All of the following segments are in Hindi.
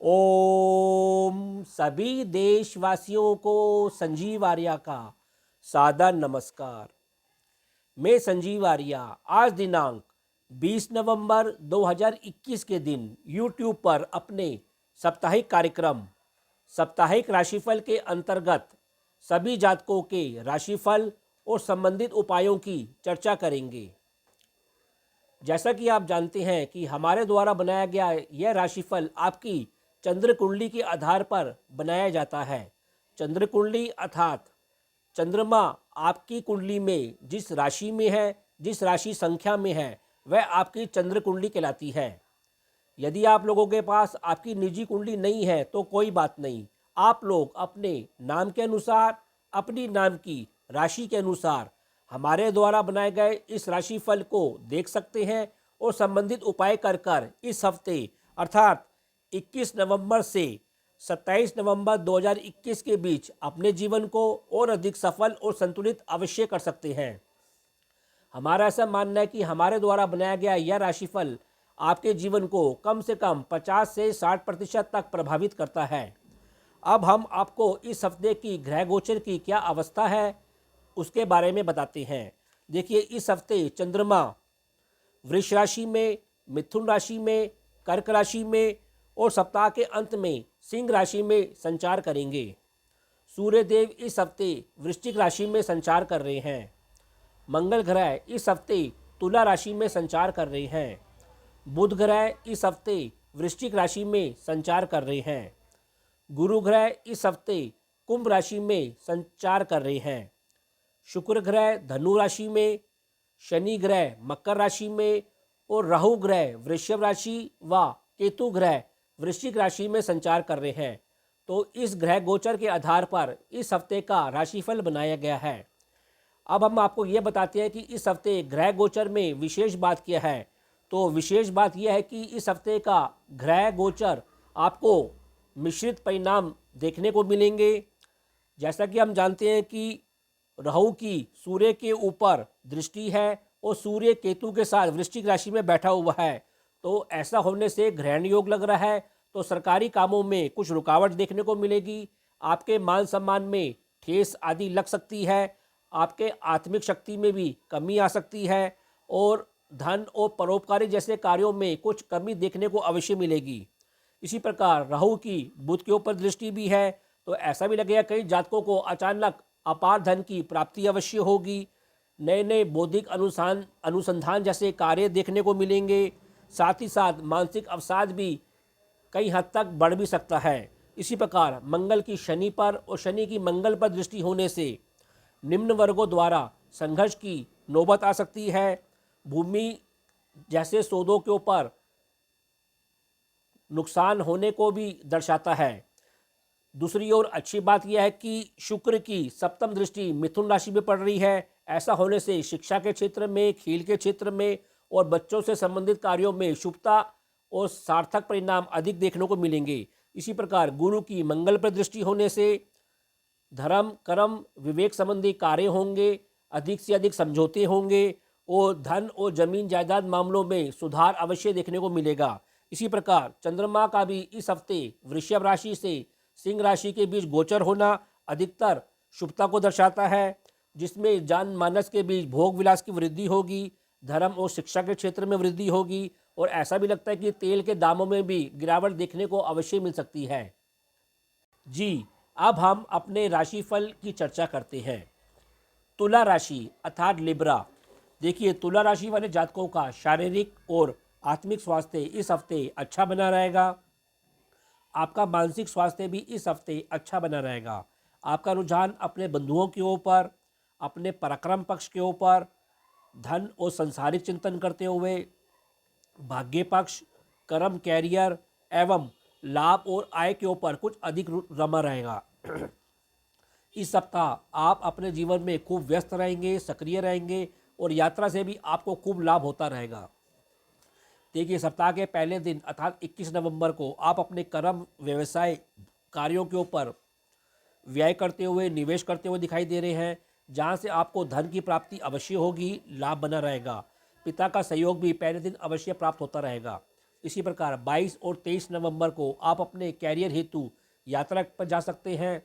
ओम सभी देशवासियों को संजीव आर्या का सादर नमस्कार। मैं संजीव आर्या आज दिनांक 20 नवंबर 2021 के दिन YouTube पर अपने साप्ताहिक कार्यक्रम साप्ताहिक राशिफल के अंतर्गत सभी जातकों के राशिफल और संबंधित उपायों की चर्चा करेंगे। जैसा कि आप जानते हैं कि हमारे द्वारा बनाया गया यह राशिफल आपकी चंद्र कुंडली के आधार पर बनाया जाता है। चंद्र कुंडली अर्थात चंद्रमा आपकी कुंडली में जिस राशि में है, जिस राशि संख्या में है, वह आपकी चंद्र कुंडली कहलाती है। यदि आप लोगों के पास आपकी निजी कुंडली नहीं है तो कोई बात नहीं, आप लोग अपने नाम के अनुसार, अपनी नाम की राशि के अनुसार हमारे द्वारा बनाए गए इस राशिफल को देख सकते हैं और संबंधित उपाय कर इस हफ्ते अर्थात 21 नवंबर से 27 नवंबर 2021 के बीच अपने जीवन को और अधिक सफल और संतुलित अवश्य कर सकते हैं। हमारा ऐसा मानना है कि हमारे द्वारा बनाया गया यह राशिफल आपके जीवन को कम से कम 50 से 60% तक प्रभावित करता है। अब हम आपको इस हफ्ते की ग्रह गोचर की क्या अवस्था है उसके बारे में बताते हैं। देखिए, इस हफ्ते चंद्रमा वृष राशि में, मिथुन राशि में, कर्क राशि में और सप्ताह के अंत में सिंह राशि में संचार करेंगे। सूर्यदेव इस हफ्ते वृश्चिक राशि में संचार कर रहे हैं। मंगल ग्रह इस हफ्ते तुला राशि में संचार कर रहे हैं। बुध ग्रह इस हफ्ते वृश्चिक राशि में संचार कर रहे हैं। गुरु ग्रह इस हफ्ते कुंभ राशि में संचार कर रहे हैं। शुक्र ग्रह धनु राशि में, शनि ग्रह मकर राशि में और राहु ग्रह वृषभ राशि व केतु ग्रह वृश्चिक राशि में संचार कर रहे हैं। तो इस ग्रह गोचर के आधार पर इस हफ्ते का राशिफल बनाया गया है। अब हम आपको ये बताते हैं कि इस हफ्ते ग्रह गोचर में विशेष बात क्या है। तो विशेष बात यह है कि इस हफ्ते का ग्रह गोचर आपको मिश्रित परिणाम देखने को मिलेंगे। जैसा कि हम जानते हैं कि राहु की सूर्य के ऊपर दृष्टि है और सूर्य केतु के साथ वृश्चिक राशि में बैठा हुआ है, तो ऐसा होने से ग्रहण योग लग रहा है। तो सरकारी कामों में कुछ रुकावट देखने को मिलेगी। आपके मान सम्मान में ठेस आदि लग सकती है। आपके आत्मिक शक्ति में भी कमी आ सकती है और धन और परोपकारी जैसे कार्यों में कुछ कमी देखने को अवश्य मिलेगी। इसी प्रकार राहु की बुध के ऊपर दृष्टि भी है, तो ऐसा भी लगेगा कई जातकों को अचानक अपार धन की प्राप्ति अवश्य होगी। नए नए बौद्धिक अनुसंधान जैसे कार्य देखने को मिलेंगे। साथ ही साथ मानसिक अवसाद भी कई हद तक बढ़ भी सकता है। इसी प्रकार मंगल की शनि पर और शनि की मंगल पर दृष्टि होने से निम्न वर्गों द्वारा संघर्ष की नौबत आ सकती है। भूमि जैसे सौदों के ऊपर नुकसान होने को भी दर्शाता है। दूसरी ओर अच्छी बात यह है कि शुक्र की सप्तम दृष्टि मिथुन राशि में पड़ रही है। ऐसा होने से शिक्षा के क्षेत्र में, खेल के क्षेत्र में और बच्चों से संबंधित कार्यों में शुभता और सार्थक परिणाम अधिक देखने को मिलेंगे। इसी प्रकार गुरु की मंगल पर दृष्टि होने से धर्म, कर्म, विवेक संबंधी कार्य होंगे, अधिक से अधिक समझौते होंगे और धन और जमीन जायदाद मामलों में सुधार अवश्य देखने को मिलेगा। इसी प्रकार चंद्रमा का भी इस हफ्ते वृषभ राशि से सिंह राशि के बीच गोचर होना अधिकतर शुभता को दर्शाता है, जिसमें जनमानस के बीच भोग विलास की वृद्धि होगी, धर्म और शिक्षा के क्षेत्र में वृद्धि होगी और ऐसा भी लगता है कि तेल के दामों में भी गिरावट देखने को अवश्य मिल सकती है। जी, अब हम अपने राशिफल की चर्चा करते हैं। तुला राशि अर्थात लिब्रा। देखिए, तुला राशि वाले जातकों का शारीरिक और आत्मिक स्वास्थ्य इस हफ्ते अच्छा बना रहेगा। आपका मानसिक स्वास्थ्य भी इस हफ्ते अच्छा बना रहेगा। आपका रुझान अपने बंधुओं के ऊपर, अपने पराक्रम पक्ष के ऊपर, धन और संसारिक चिंतन करते हुए भाग्य पक्ष, कर्म, कैरियर एवं लाभ और आय के ऊपर कुछ अधिक रमा रहेगा। इस सप्ताह आप अपने जीवन में खूब व्यस्त रहेंगे, सक्रिय रहेंगे और यात्रा से भी आपको खूब लाभ होता रहेगा। देखिए, सप्ताह के पहले दिन अर्थात 21 नवंबर को आप अपने कर्म, व्यवसाय कार्यों के ऊपर व्यय करते हुए, निवेश करते हुए दिखाई दे रहे हैं, जहां से आपको धन की प्राप्ति अवश्य होगी, लाभ बना रहेगा। पिता का सहयोग भी पहले दिन अवश्य प्राप्त होता रहेगा। इसी प्रकार 22 और 23 नवंबर को आप अपने कैरियर हेतु यात्रा पर जा सकते हैं।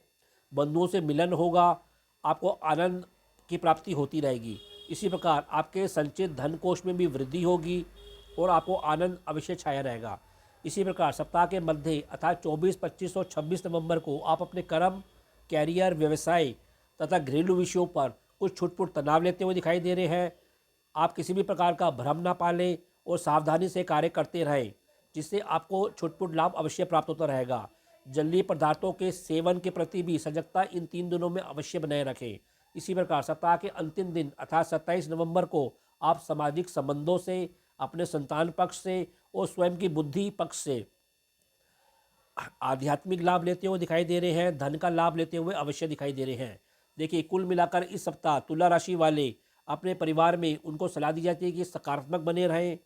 बंधुओं से मिलन होगा, आपको आनंद की प्राप्ति होती रहेगी। इसी प्रकार आपके संचित धन कोष में भी वृद्धि होगी और आपको आनंद अवश्य छाया रहेगा। इसी प्रकार सप्ताह के मध्य अर्थात 24, 25 और 26 नवंबर को आप अपने कर्म, कैरियर, व्यवसाय तथा घरेलू विषयों पर कुछ छुटपुट तनाव लेते हुए दिखाई दे रहे हैं। आप किसी भी प्रकार का भ्रम ना पालें और सावधानी से कार्य करते रहें, जिससे आपको छुटपुट लाभ अवश्य प्राप्त होता रहेगा। जलीय पदार्थों के सेवन के प्रति भी सजगता इन 3 दिनों में अवश्य बनाए रखें। इसी प्रकार सप्ताह के अंतिम दिन अर्थात 27 नवंबर को आप सामाजिक संबंधों से, अपने संतान पक्ष से और स्वयं की बुद्धि पक्ष से आध्यात्मिक लाभ लेते हुए दिखाई दे रहे हैं, धन का लाभ लेते हुए अवश्य दिखाई दे रहे हैं। देखिए, कुल मिलाकर इस सप्ताह तुला राशि वाले अपने परिवार में उनको सलाह दी जाती है कि सकारात्मक बने रहें,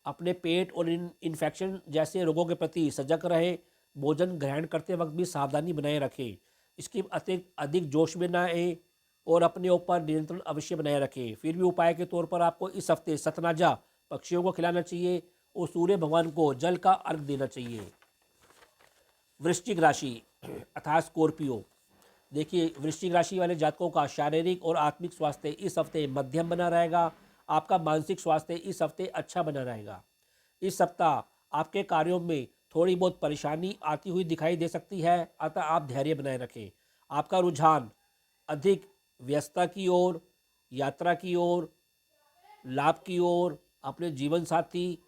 अपने पेट और इन्फेक्शन जैसे रोगों के प्रति सजग रहे, भोजन ग्रहण करते वक्त भी सावधानी बनाए रखें, इसकी अतिरिक्त अधिक जोश में ना आए और अपने ऊपर नियंत्रण अवश्य बनाए रखें। फिर भी उपाय के तौर पर आपको इस हफ्ते सतनाजा पक्षियों को खिलाना चाहिए और सूर्य भगवान को जल का अर्घ देना चाहिए। वृश्चिक राशि अर्थात स्कॉर्पियो। देखिए, वृश्चिक राशि वाले जातकों का शारीरिक और आत्मिक स्वास्थ्य इस हफ्ते मध्यम बना रहेगा। आपका मानसिक स्वास्थ्य इस हफ्ते अच्छा बना रहेगा। इस सप्ताह आपके कार्यों में थोड़ी बहुत परेशानी आती हुई दिखाई दे सकती है, अतः आप धैर्य बनाए रखें। आपका रुझान अधिक व्यस्तता की ओर, यात्रा की ओर, लाभ की ओर, अपने जीवन साथी,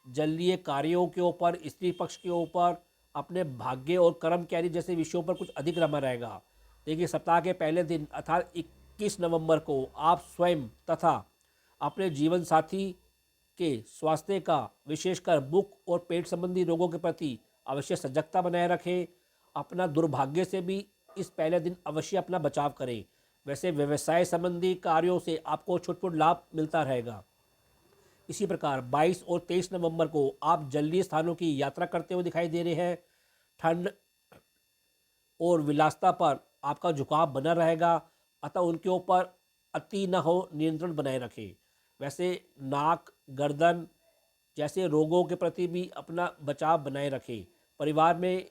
जलीय कार्यों के ऊपर, स्त्री पक्ष के ऊपर, अपने भाग्य और कर्म कैरी जैसे विषयों पर कुछ अधिक रमा रहेगा। देखिए, सप्ताह के पहले दिन अर्थात 21 नवंबर को आप स्वयं तथा अपने जीवन साथी के स्वास्थ्य का, विशेषकर मुख और पेट संबंधी रोगों के प्रति अवश्य सजगता बनाए रखें। अपना दुर्भाग्य से भी इस पहले दिन अवश्य अपना बचाव करें। वैसे व्यवसाय संबंधी कार्यों से आपको छुटपुट लाभ मिलता रहेगा। इसी प्रकार 22 और 23 नवंबर को आप जलीय स्थानों की यात्रा करते हुए दिखाई दे रहे हैं। ठंड और विलासिता पर आपका झुकाव बना रहेगा, अतः उनके ऊपर अति न हो, नियंत्रण बनाए रखें। वैसे नाक, गर्दन जैसे रोगों के प्रति भी अपना बचाव बनाए रखें। परिवार में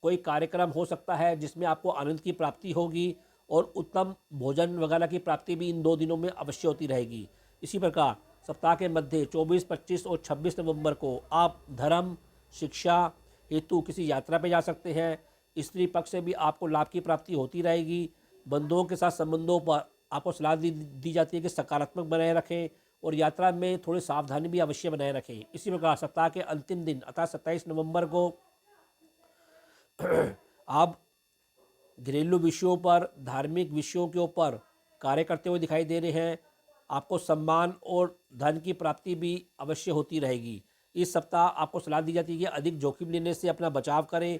कोई कार्यक्रम हो सकता है जिसमें आपको आनंद की प्राप्ति होगी और उत्तम भोजन वगैरह की प्राप्ति भी इन 2 दिनों में अवश्य होती रहेगी। इसी प्रकार सप्ताह के मध्य 24, 25 और 26 नवंबर को आप धर्म, शिक्षा हेतु किसी यात्रा पर जा सकते हैं। स्त्री पक्ष से भी आपको लाभ की प्राप्ति होती रहेगी। बंधुओं के साथ संबंधों पर आपको सलाह दी जाती है कि सकारात्मक बनाए रखें और यात्रा में थोड़ी सावधानी भी अवश्य बनाए रखें। इसी प्रकार सप्ताह के अंतिम दिन अर्थात 27 नवंबर को आप घरेलू विषयों पर, धार्मिक विषयों के ऊपर कार्य करते हुए दिखाई दे रहे हैं। आपको सम्मान और धन की प्राप्ति भी अवश्य होती रहेगी। इस सप्ताह आपको सलाह दी जाती है कि अधिक जोखिम लेने से अपना बचाव करें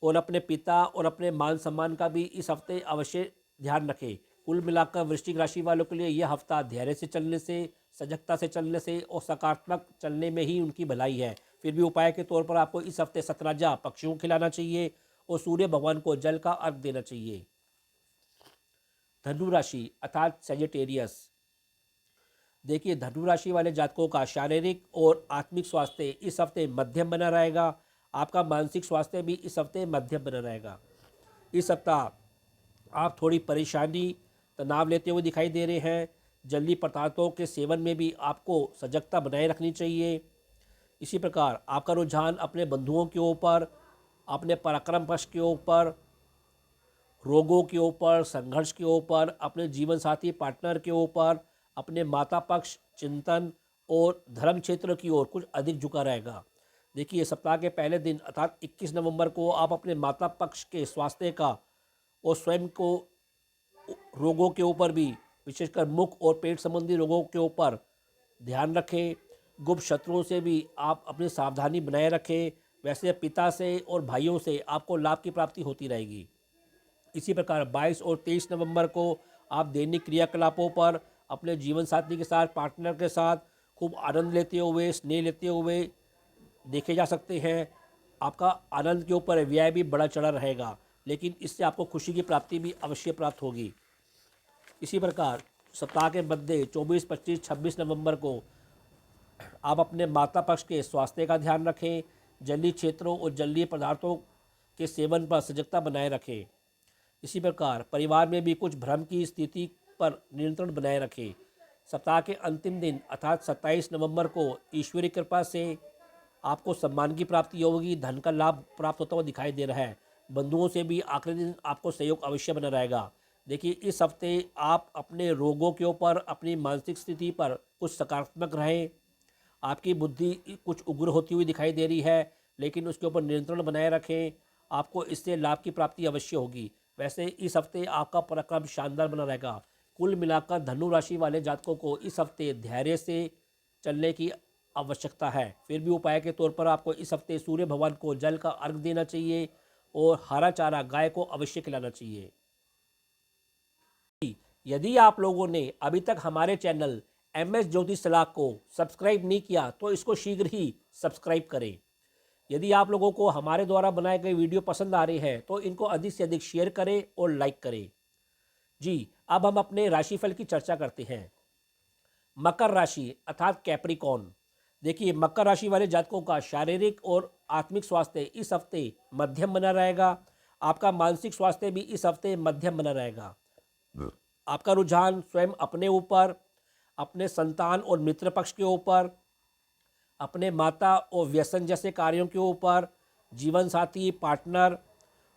और अपने पिता और अपने मान सम्मान का भी इस हफ्ते अवश्य ध्यान रखें। कुल मिलाकर वृश्चिक राशि वालों के लिए यह हफ्ता धैर्य से चलने से, सजगता से चलने से और सकारात्मक चलने में ही उनकी भलाई है। फिर भी उपाय के तौर पर आपको इस हफ्ते सतराजा पक्षियों को खिलाना चाहिए और सूर्य भगवान को जल का अर्घ देना चाहिए। धनु राशि अर्थात सेजिटेरियस। देखिए, धनु राशि वाले जातकों का शारीरिक और आत्मिक स्वास्थ्य इस हफ्ते मध्यम बना रहेगा। आपका मानसिक स्वास्थ्य भी इस हफ्ते मध्यम बना रहेगा। इस सप्ताह आप थोड़ी परेशानी, तनाव लेते हुए दिखाई दे रहे हैं। जलीय पदार्थों के सेवन में भी आपको सजगता बनाए रखनी चाहिए। इसी प्रकार आपका रुझान अपने बंधुओं के ऊपर, अपने पराक्रम पक्ष के ऊपर, रोगों के ऊपर, संघर्ष के ऊपर, अपने जीवन साथी पार्टनर के ऊपर, अपने माता पक्ष, चिंतन और धर्म क्षेत्र की ओर कुछ अधिक झुका रहेगा। देखिए, सप्ताह के पहले दिन अर्थात 21 नवंबर को आप अपने माता पक्ष के स्वास्थ्य का और स्वयं को रोगों के ऊपर भी, विशेषकर मुख और पेट संबंधी रोगों के ऊपर ध्यान रखें। गुप्त शत्रुओं से भी आप अपनी सावधानी बनाए रखें। वैसे पिता से और भाइयों से आपको लाभ की प्राप्ति होती रहेगी। इसी प्रकार 22 और 23 नवंबर को आप दैनिक क्रियाकलापों पर अपने जीवन साथी के साथ, पार्टनर के साथ खूब आनंद लेते हुए, स्नेह लेते हुए देखे जा सकते हैं। आपका आनंद के ऊपर व्यय भी बड़ा चढ़ा रहेगा, लेकिन इससे आपको खुशी की प्राप्ति भी अवश्य प्राप्त होगी। इसी प्रकार सप्ताह के मध्य 24, 25, 26 नवंबर को आप अपने माता पक्ष के स्वास्थ्य का ध्यान रखें। जलीय क्षेत्रों और जलीय पदार्थों के सेवन पर सजगता बनाए रखें। इसी प्रकार परिवार में भी कुछ भ्रम की स्थिति पर नियंत्रण बनाए रखें। सप्ताह के अंतिम दिन अर्थात 27 नवंबर को ईश्वरीय कृपा से आपको सम्मान की प्राप्ति होगी। धन का लाभ प्राप्त होता हुआ दिखाई दे रहा है। बंधुओं से भी आखिरी दिन आपको सहयोग अवश्य बना रहेगा। देखिए, इस हफ्ते आप अपने रोगों के ऊपर, अपनी मानसिक स्थिति पर कुछ सकारात्मक रहें। आपकी बुद्धि कुछ उग्र होती हुई दिखाई दे रही है, लेकिन उसके ऊपर नियंत्रण बनाए रखें। आपको इससे लाभ की प्राप्ति अवश्य होगी। वैसे इस हफ्ते आपका पराक्रम शानदार बना रहेगा। कुल मिलाकर धनु राशि वाले जातकों को इस हफ्ते धैर्य से चलने की आवश्यकता है। फिर भी उपाय के तौर पर आपको इस हफ्ते सूर्य भगवान को जल का अर्घ देना चाहिए और हरा चारा गाय को अवश्य खिलाना चाहिए। यदि आप लोगों ने अभी तक हमारे चैनल MS ज्योतिष सलाह को सब्सक्राइब नहीं किया तो इसको शीघ्र ही सब्सक्राइब करें। यदि आप लोगों को हमारे द्वारा बनाए गए वीडियो पसंद आ रहे हैं तो इनको अधिक से अधिक शेयर करें और लाइक करें। जी, अब हम अपने राशिफल की चर्चा करते हैं। मकर राशि अर्थात कैप्रिकॉर्न। देखिए, मकर राशि वाले जातकों का शारीरिक और आत्मिक स्वास्थ्य इस हफ्ते मध्यम बना रहेगा। आपका मानसिक स्वास्थ्य भी इस हफ्ते मध्यम बना रहेगा। आपका रुझान स्वयं अपने ऊपर, अपने संतान और मित्र पक्ष के ऊपर, अपने माता और व्यसन जैसे कार्यों के ऊपर, जीवन साथी, पार्टनर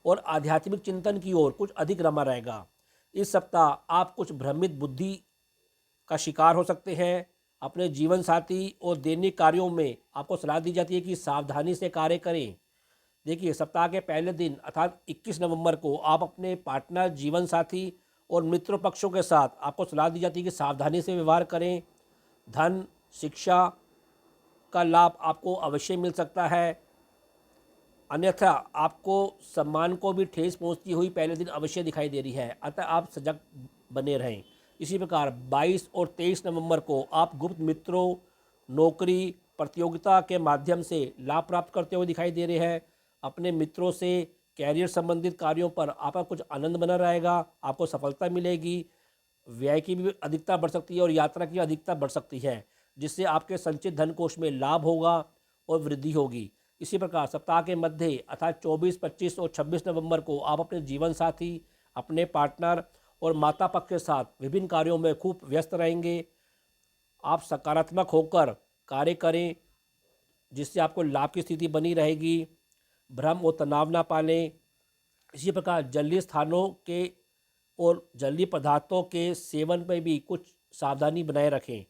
और आध्यात्मिक चिंतन की ओर कुछ अधिक रमा रहेगा। इस सप्ताह आप कुछ भ्रमित बुद्धि का शिकार हो सकते हैं। अपने जीवन साथी और दैनिक कार्यों में आपको सलाह दी जाती है कि सावधानी से कार्य करें। देखिए, सप्ताह के पहले दिन अर्थात 21 नवंबर को आप अपने पार्टनर, जीवन साथी और मित्र पक्षों के साथ आपको सलाह दी जाती है कि सावधानी से व्यवहार करें। धन, शिक्षा का लाभ आपको अवश्य मिल सकता है, अन्यथा आपको सम्मान को भी ठेस पहुंचती हुई पहले दिन अवश्य दिखाई दे रही है। अतः आप सजग बने रहें। इसी प्रकार 22 और 23 नवंबर को आप गुप्त मित्रों, नौकरी, प्रतियोगिता के माध्यम से लाभ प्राप्त करते हुए दिखाई दे रहे हैं। अपने मित्रों से कैरियर संबंधित कार्यों पर आपका कुछ आनंद बना रहेगा। आपको सफलता मिलेगी। व्यय की भी अधिकता बढ़ सकती है और यात्रा की अधिकता बढ़ सकती है, जिससे आपके संचित धन कोष में लाभ होगा और वृद्धि होगी। इसी प्रकार सप्ताह के मध्य अर्थात 24, 25 और 26 नवंबर को आप अपने जीवन साथी, अपने पार्टनर और माता पक्ष के साथ विभिन्न कार्यों में खूब व्यस्त रहेंगे। आप सकारात्मक होकर कार्य करें, जिससे आपको लाभ की स्थिति बनी रहेगी। भ्रम और तनाव ना पालें। इसी प्रकार जलीय स्थानों के और जलीय पदार्थों के सेवन पर भी कुछ सावधानी बनाए रखें।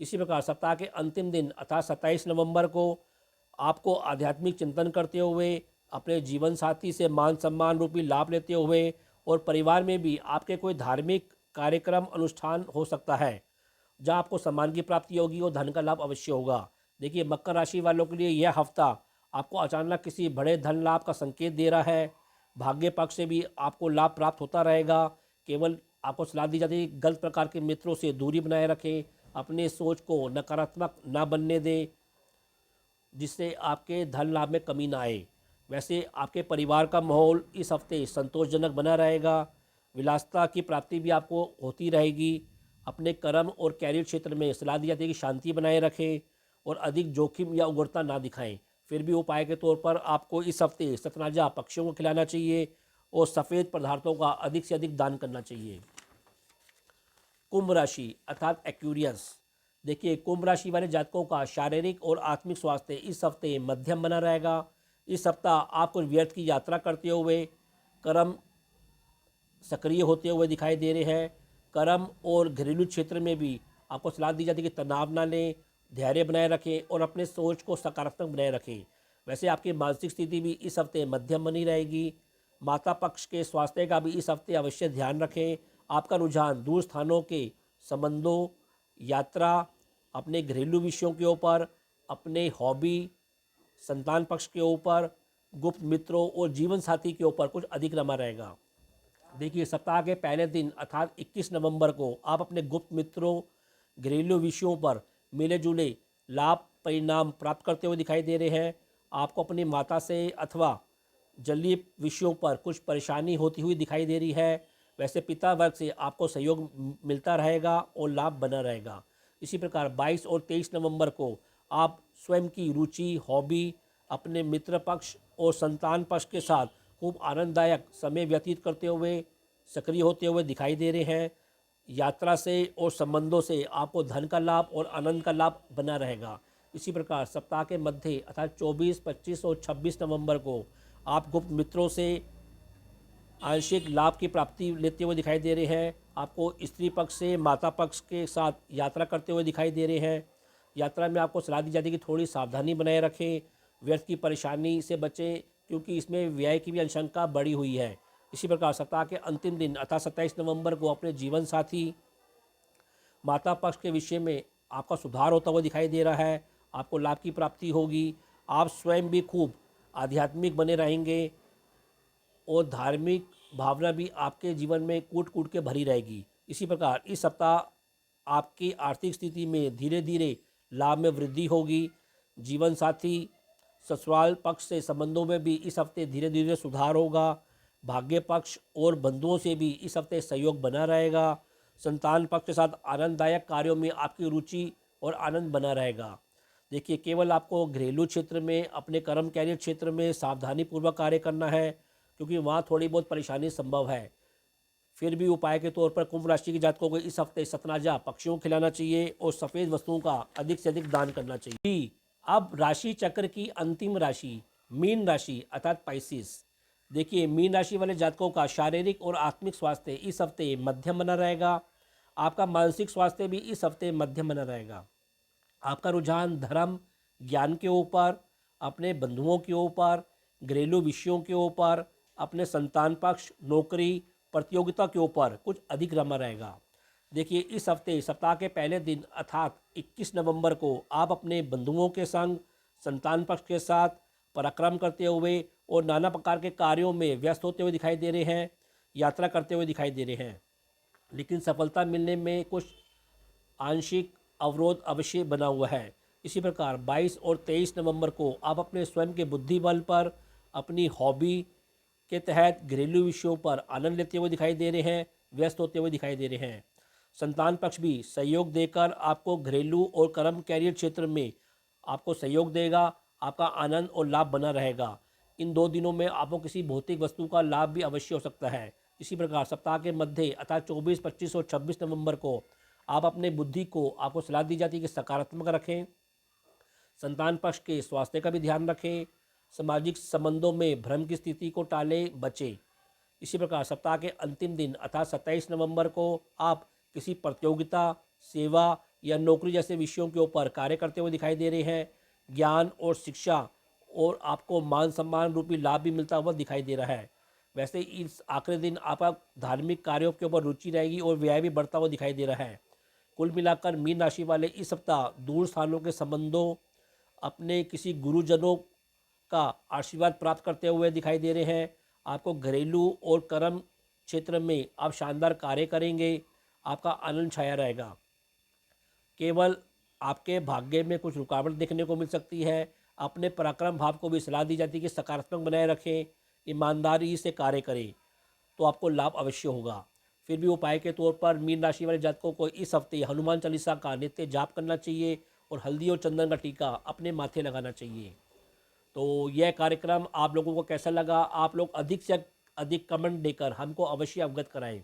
इसी प्रकार सप्ताह के अंतिम दिन अर्थात 27 नवंबर को आपको आध्यात्मिक चिंतन करते हुए, अपने जीवन साथी से मान सम्मान रूपी लाभ लेते हुए और परिवार में भी आपके कोई धार्मिक कार्यक्रम अनुष्ठान हो सकता है, जहां आपको सम्मान की प्राप्ति होगी और धन का लाभ अवश्य होगा। देखिए, मकर राशि वालों के लिए यह हफ्ता आपको अचानक किसी बड़े धन लाभ का संकेत दे रहा है। भाग्य पक्ष से भी आपको लाभ प्राप्त होता रहेगा। केवल आपको सलाह दी जाती है कि गलत प्रकार के मित्रों से दूरी बनाए रखें। अपने सोच को नकारात्मक ना बनने दें, जिससे आपके धन लाभ में कमी ना आए। वैसे आपके परिवार का माहौल इस हफ्ते संतोषजनक बना रहेगा। विलासिता की प्राप्ति भी आपको होती रहेगी। अपने कर्म और कैरियर क्षेत्र में सलाह दी जाती है कि शांति बनाए रखें और अधिक जोखिम या उग्रता ना दिखाएं। फिर भी उपाय के तौर पर आपको इस हफ्ते सतनाजा पक्षियों को खिलाना चाहिए और सफ़ेद पदार्थों का अधिक से अधिक दान करना चाहिए। कुंभ राशि अर्थात एक्वेरियस। देखिए, कुंभ राशि वाले जातकों का शारीरिक और आत्मिक स्वास्थ्य इस हफ्ते मध्यम बना रहेगा। इस सप्ताह आप कुछ व्यर्थ की यात्रा करते हुए कर्म सक्रिय होते हुए दिखाई दे रहे हैं। कर्म और घरेलू क्षेत्र में भी आपको सलाह दी जाती है कि तनाव ना लें, धैर्य बनाए रखें और अपने सोच को सकारात्मक बनाए रखें। वैसे आपकी मानसिक स्थिति भी इस हफ्ते मध्यम बनी रहेगी। माता पक्ष के स्वास्थ्य का भी इस हफ्ते अवश्य ध्यान रखें। आपका रुझान दूर स्थानों के संबंधों, यात्रा, अपने घरेलू विषयों के ऊपर, अपने हॉबी, संतान पक्ष के ऊपर, गुप्त मित्रों और जीवन साथी के ऊपर कुछ अधिक रमा रहेगा। देखिए, सप्ताह के पहले दिन अर्थात 21 नवंबर को आप अपने गुप्त मित्रों, घरेलू विषयों पर मिले जुले लाभ परिणाम प्राप्त करते हुए दिखाई दे रहे हैं। आपको अपनी माता से अथवा जलीय विषयों पर कुछ परेशानी होती हुई दिखाई दे रही है। वैसे पिता वर्ग से आपको सहयोग मिलता रहेगा और लाभ बना रहेगा। इसी प्रकार 22 और 23 नवंबर को आप स्वयं की रुचि, हॉबी, अपने मित्र पक्ष और संतान पक्ष के साथ खूब आनंददायक समय व्यतीत करते हुए, सक्रिय होते हुए दिखाई दे रहे हैं। यात्रा से और संबंधों से आपको धन का लाभ और आनंद का लाभ बना रहेगा। इसी प्रकार सप्ताह के मध्य अर्थात 24, 25 और 26 नवंबर को आप गुप्त मित्रों से आंशिक लाभ की प्राप्ति लेते हुए दिखाई दे रहे हैं। आपको स्त्री पक्ष से माता पक्ष के साथ यात्रा करते हुए दिखाई दे रहे हैं। यात्रा में आपको सलाह दी जाती है कि थोड़ी सावधानी बनाए रखें, व्यर्थ की परेशानी से बचें, क्योंकि इसमें व्यय की भी आशंका बढ़ी हुई है। इसी प्रकार सप्ताह के अंतिम दिन अर्थात 27 नवंबर को अपने जीवन साथी, माता पक्ष के विषय में आपका सुधार होता हुआ दिखाई दे रहा है। आपको लाभ की प्राप्ति होगी। आप स्वयं भी खूब आध्यात्मिक बने रहेंगे और धार्मिक भावना भी आपके जीवन में कूट कूट के भरी रहेगी। इसी प्रकार इस सप्ताह आपकी आर्थिक स्थिति में धीरे धीरे लाभ में वृद्धि होगी। जीवन साथी, ससुराल पक्ष से संबंधों में भी इस हफ्ते धीरे धीरे सुधार होगा। भाग्य पक्ष और बंधुओं से भी इस हफ्ते सहयोग बना रहेगा। संतान पक्ष के साथ आनंददायक कार्यों में आपकी रुचि और आनंद बना रहेगा। देखिए, केवल आपको घरेलू क्षेत्र में, अपने कर्म कैरियर क्षेत्र में सावधानी पूर्वक कार्य करना है, क्योंकि वहाँ थोड़ी बहुत परेशानी संभव है। फिर भी उपाय के तौर पर कुंभ राशि के जातकों को इस हफ्ते सतनाजा पक्षियों को खिलाना चाहिए और सफ़ेद वस्तुओं का अधिक से अधिक दान करना चाहिए। अब राशि चक्र की अंतिम राशि मीन राशि अर्थात पाइसिस। देखिए, मीन राशि वाले जातकों का शारीरिक और आत्मिक स्वास्थ्य इस हफ्ते मध्यम बना रहेगा। आपका मानसिक स्वास्थ्य भी इस हफ्ते मध्यम बना रहेगा। आपका रुझान धर्म, ज्ञान के ऊपर, अपने बंधुओं के ऊपर, घरेलू विषयों के ऊपर, अपने संतान पक्ष, नौकरी, प्रतियोगिता के ऊपर कुछ अधिक रमा रहेगा। देखिए, इस हफ्ते सप्ताह के पहले दिन अर्थात 21 नवंबर को आप अपने बंधुओं के संग, संतान पक्ष के साथ पराक्रम करते हुए और नाना प्रकार के कार्यों में व्यस्त होते हुए दिखाई दे रहे हैं, यात्रा करते हुए दिखाई दे रहे हैं। लेकिन सफलता मिलने में कुछ आंशिक अवरोध अवश्य बना हुआ है। इसी प्रकार 22 और 23 नवंबर को आप अपने स्वयं के बुद्धि बल पर, अपनी हॉबी के तहत घरेलू विषयों पर आनंद लेते हुए दिखाई दे रहे हैं, व्यस्त होते हुए दिखाई दे रहे हैं। संतान पक्ष भी सहयोग देकर आपको घरेलू और कर्म कैरियर क्षेत्र में आपको सहयोग देगा। आपका आनंद और लाभ बना रहेगा। इन 2 दिनों में आपको किसी भौतिक वस्तु का लाभ भी अवश्य हो सकता है। इसी प्रकार सप्ताह के मध्य अर्थात 24, 25 और 26 नवंबर को आप अपने बुद्धि को, आपको सलाह दी जाती है कि सकारात्मक रखें, संतान पक्ष के स्वास्थ्य का भी ध्यान रखें, सामाजिक संबंधों में भ्रम की स्थिति को टाले, बचें। इसी प्रकार सप्ताह के अंतिम दिन अर्थात 27 नवंबर को आप किसी प्रतियोगिता, सेवा या नौकरी जैसे विषयों के ऊपर कार्य करते हुए दिखाई दे रहे हैं। ज्ञान और शिक्षा और आपको मान सम्मान रूपी लाभ भी मिलता हुआ दिखाई दे रहा है। वैसे इस आखिरी दिन आपका धार्मिक कार्यों के ऊपर रुचि रहेगी और व्यय भी बढ़ता हुआ दिखाई दे रहा है। कुल मिलाकर मीन राशि वाले इस सप्ताह दूर स्थानों के संबंधों, अपने किसी गुरुजनों का आशीर्वाद प्राप्त करते हुए दिखाई दे रहे हैं। आपको घरेलू और कर्म क्षेत्र में आप शानदार कार्य करेंगे। आपका आनंद छाया रहेगा। केवल आपके भाग्य में कुछ रुकावट देखने को मिल सकती है। अपने पराक्रम भाव को भी सलाह दी जाती है कि सकारात्मक बनाए रखें, ईमानदारी से कार्य करें, तो आपको लाभ अवश्य होगा। फिर भी उपाय के तौर पर मीन राशि वाले जातकों को इस हफ्ते हनुमान चालीसा का नित्य जाप करना चाहिए और हल्दी और चंदन का टीका अपने माथे लगाना चाहिए। तो यह कार्यक्रम आप लोगों को कैसा लगा? आप लोग अधिक से अधिक कमेंट देकर हमको अवश्य अवगत कराएं।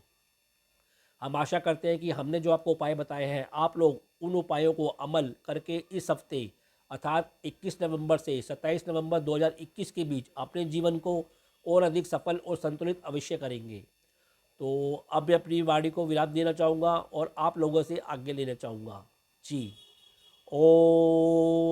हम आशा करते हैं कि हमने जो आपको उपाय बताए हैं, आप लोग उन उपायों को अमल करके इस हफ्ते अर्थात 21 नवंबर से 27 नवंबर 2021 के बीच अपने जीवन को और अधिक सफल और संतुलित अवश्य करेंगे। तो अब मैं अपनी वाणी को विराम देना चाहूँगा और आप लोगों से आज्ञा लेना चाहूँगा। जी, ओम।